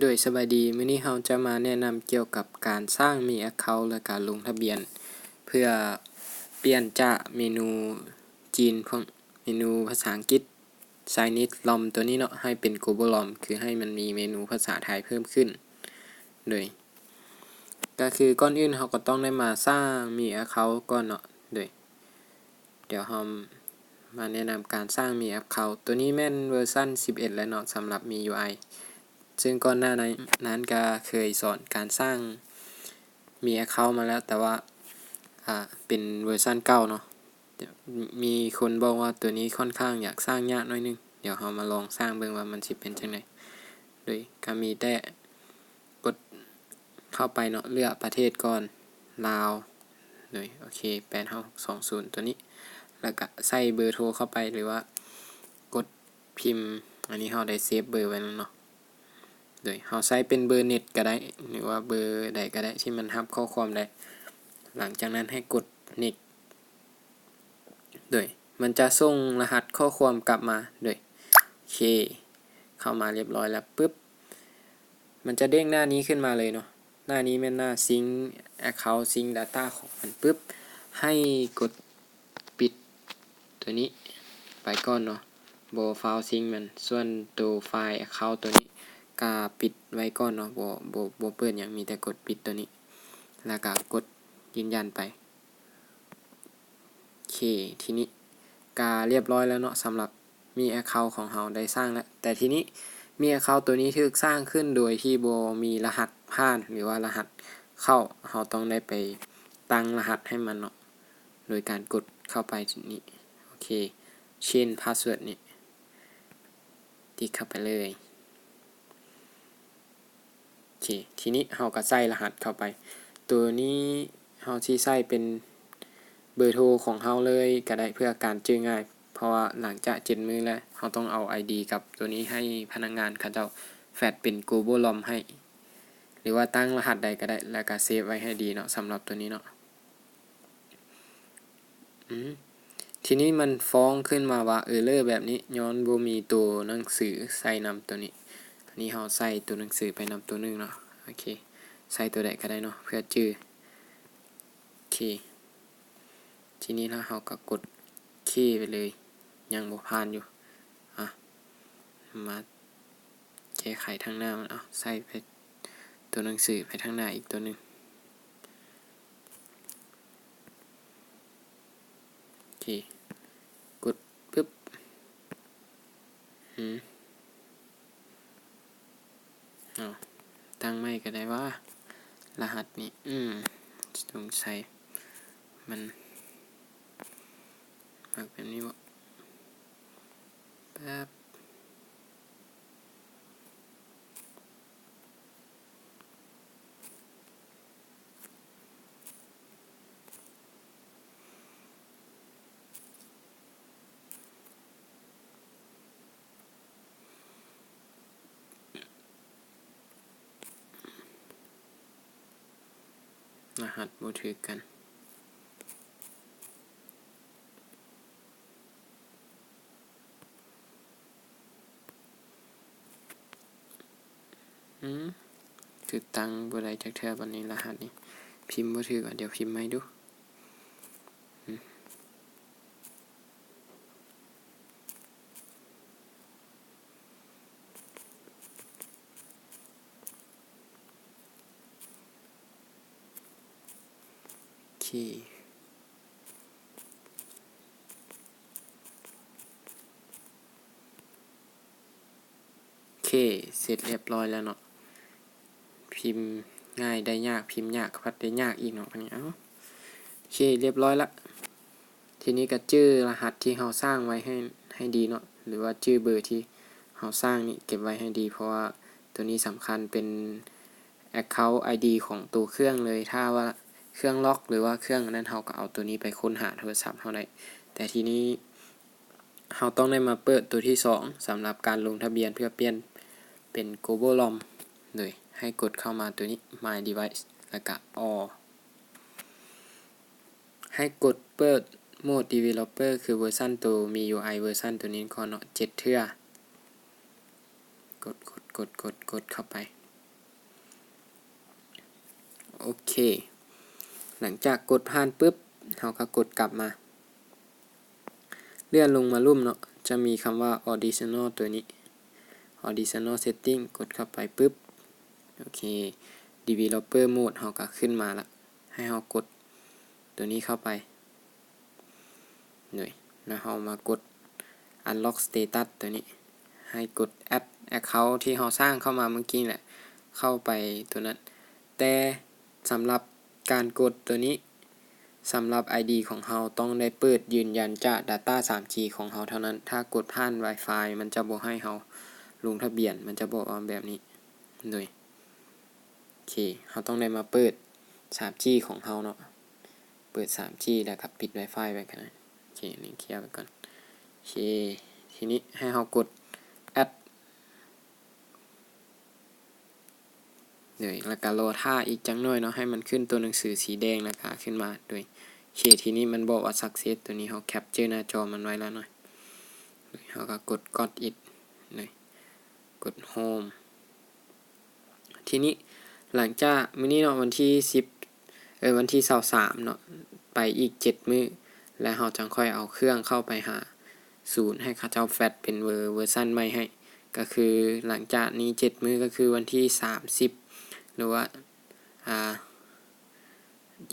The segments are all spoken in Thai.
โดยสบายดีมื้อนี้เราจะมาแนะนำเกี่ยวกับการสร้างมี Account และการลงทะเบียนเพื่อเปลี่ยนจากเมนูจีนพวกเมนูภาษาอังกฤษ Chinese ROM ตัวนี้เนาะให้เป็น Global ROM คือให้มันมีเมนูภาษาไทยเพิ่มขึ้นโดยก็คือก่อนอื่นเราก็ต้องได้มาสร้างมี Account ก่อนเนาะโดยเดี๋ยวเรามาแนะนำการสร้างมี Account ตัวนี้แม่นเวอร์ชัน11แล้วเนาะสำหรับมี UIซึ่งก่อนหน้านั้นก็เคยสอนการสร้างมี Account มาแล้วแต่ว่าเป็นเวอร์ชันเก่าเนาะมีคนบอกว่าตัวนี้ค่อนข้างอยากสร้างยากหน่อยนึงเดี๋ยวเรามาลองสร้างเบิ่งว่ามันสิเป็นจังได๋โดยก็มีแต่กดเข้าไปเนาะเลือกประเทศก่อนลาวโดยโอเค8520ตัวนี้แล้วก็ใส่เบอร์โทรเข้าไปหรือว่ากดพิมพ์อันนี้เราได้เซฟเบอร์ไว้แล้วเนาะโดยเราใช้เป็นเบอร์เน็ตก็ได้หรือว่าเบอร์ใดก็ได้ที่มันรับข้อความได้หลังจากนั้นให้กด next โดยมันจะส่งรหัสข้อความกลับมาโดยโอเคเข้ามาเรียบร้อยแล้วปึ๊บมันจะเด้งหน้านี้ขึ้นมาเลยเนาะหน้านี้เป็นหน้า sync account sync data ของมันปึ๊บให้กดปิดตัวนี้ไปก่อนเนาะบ่ฟาวซิงค์มันส่วนตัวไฟล์ account ตัวนี้ก็ปิดไว้ก่อนเนาะบ่เปิดหยังมีแต่กดปิดตัวนี้แล้วก็กดยืนยันไปโอเคทีนี้ก็เรียบร้อยแล้วเนาะสำหรับมี account ของเราได้สร้างแล้วแต่ทีนี้มี account ตัวนี้ถูกสร้างขึ้นโดยที่บ่มีรหัสผ่านหรือว่ารหัสเข้าเราต้องได้ไปตั้งรหัสให้มันเนาะโดยการกดเข้าไปที่นี้โอเค change password นี่ติ๊กเข้าไปเลยโอเคทีนี้เราก็ใส่รหัสเข้าไปตัวนี้เราสิใส่เป็นเบอร์โทรของเราเลยก็ได้เพื่อการจื้อง่ายเพราะว่าหลังจาก7 มื้อแล้วเราต้องเอา ID กับตัวนี้ให้พนักงานเขาเจ้าแฟดเป็น Global ROM ให้หรือว่าตั้งรหัสใดก็ได้แล้วก็เซฟไว้ให้ดีเนาะสำหรับตัวนี้เนาะทีนี้มันฟ้องขึ้นมาว่าerror แบบนี้ย้อนบ่มีตัวหนังสือใส่นำตัวนี้อันนี้เราใส่ตัวหนังสือไปนำตัวนึงเนาะโอเคใส่ตัวใดก็ได้เนาะเพื่อจื้อโอเคทีนี้แล้วเราก็กดเคไปเลยยังบ่ผ่านอยู่มาแก้ไขทางหน้ามันใส่ไปตัวหนังสือไปทางหน้าอีกตัวนึงโอเคกดปึ๊บตั้งไม่ก็ได้ว่ารหัสนี้ต้องใส่มันแบบนี้บ่แป๊บรหัสบ่ถือกันคือตั้งบ่ได้จักเทื่อบัดนี้รหัสนี้พิมพ์บ่ถูกเดี๋ยวพิมพ์ใหม่ดูโอเคเสร็จเรียบร้อยแล้วเนาะพิมพ์ง่ายได้ยากพิมพ์ยากพัดได้ยากอีกเนาะอันนี้โอเคเรียบร้อยละทีนี้ก็ชื่อรหัสที่เราสร้างไว้ให้ดีเนาะหรือว่าชื่อเบอร์ที่เราสร้างนี่เก็บไว้ให้ดีเพราะว่าตัวนี้สำคัญเป็น Account ID ของตัวเครื่องเลยถ้าว่าเครื่องล็อกหรือว่าเครื่องนั้นเราก็เอาตัวนี้ไปค้นหาโทรศัพท์เราได้แต่ทีนี้เราต้องได้มาเปิดตัวที่2สำหรับการลงทะเบียนเพื่อเปลี่ยนเป็น Global ROM เลยให้กดเข้ามาตัวนี้ My Device แล้วก็ All ให้กดเปิดโหมด Developer คือเวอร์ชันตัวมี UI เวอร์ชันตัวนี้ก่อนเนาะ7 เทื่อกดเข้าไป โอเคหลังจากกดผ่านปุ๊บเราก็กดกลับมาเลื่อนลงมาลุ่มเนาะจะมีคำว่า additional ตัวนี้ additional setting กดเข้าไปปุ๊บโอเค developer mode เราก็ขึ้นมาละให้เรากดตัวนี้เข้าไปหน่อยแล้วเรามากด unlock status ตัวนี้ให้กด add account ที่เราสร้างเข้ามาเมื่อกี้แหละเข้าไปตัวนั้นแต่สำหรับการกดตัวนี้สำหรับ ID ของเราต้องได้เปิดยืนยันจาก Data 3G ของเราเท่านั้นถ้ากดผ่าน Wi-Fi มันจะบ่ให้เราลงทะเบียนมันจะบอกว่าแบบนี้เลยโอเคเราต้องได้มาเปิด 3G ของเราเนาะเปิด 3G แล้วครับปิด Wi-Fi ไว้กันนะโอเคนี่เคลียร์ไปก่อนโอเคทีนี้ให้เรากด add เลยแล้วก็รอท่าอีกจังหน่อยเนาะให้มันขึ้นตัวหนังสือสีแดงแล้วก็ขึ้นมาด้วยโอเคทีนี้มันบอกว่า success ตัวนี้เราแคปเจอร์หน้าจอมันไว้แล้วหน่อยเราก็กด got it เลยกด home ทีนี้หลังจากมื้อนี้เนาะวันที่วันที่23เนาะไปอีก7มื้อแล้วเราจังค่อยเอาเครื่องเข้าไปหาศูนย์ให้เขาเจ้าแฟตเป็นเวอร์ชันใหม่ให้ก็คือหลังจากนี้7มื้อก็คือวันที่30หรือว่า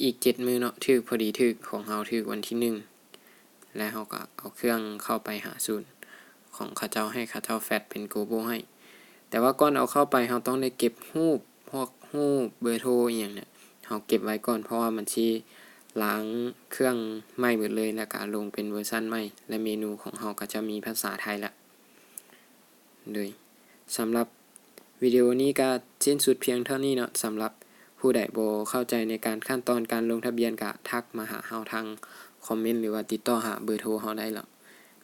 อีก7มื้อเนาะถึกพอดีถึกของเราถึกวันที่1แล้วเราก็เอาเครื่องเข้าไปหาศูนย์ของเขาเจ้าให้เขาเจ้าแฟตเป็นโกโบให้แต่ว่าก่อนเอาเข้าไปเราต้องได้เก็บรูปพวกรูปเบอร์โทรอย่างเนี่ยเราเก็บไว้ก่อนเพราะว่ามันสิล้างเครื่องใหม่หมดเลยแล้วก็ลงเป็นเวอร์ชันใหม่และเมนูของเราก็จะมีภาษาไทยละเลยสำหรับวิดีโอนี้ก็สิ้นสุดเพียงเท่านี้เนาะสำหรับผู้ใดบ่เข้าใจในการขั้นตอนการลงทะเบียนก็ทักมาหาเราทางคอมเมนต์หรือว่าติดต่อหาเบอร์โทรเราได้หรอก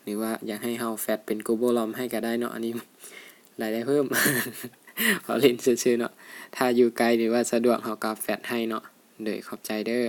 หรือว่าอยากให้เราแฟตเป็นโกโบลอมให้ก็ได้เนาะอันนี้รายได้เพิ่ม ขอเล่นซื่อๆเนาะถ้าอยู่ไกลหรือว่าสะดวกเราก็แฟตให้เนาะโดยขอบใจเด้อ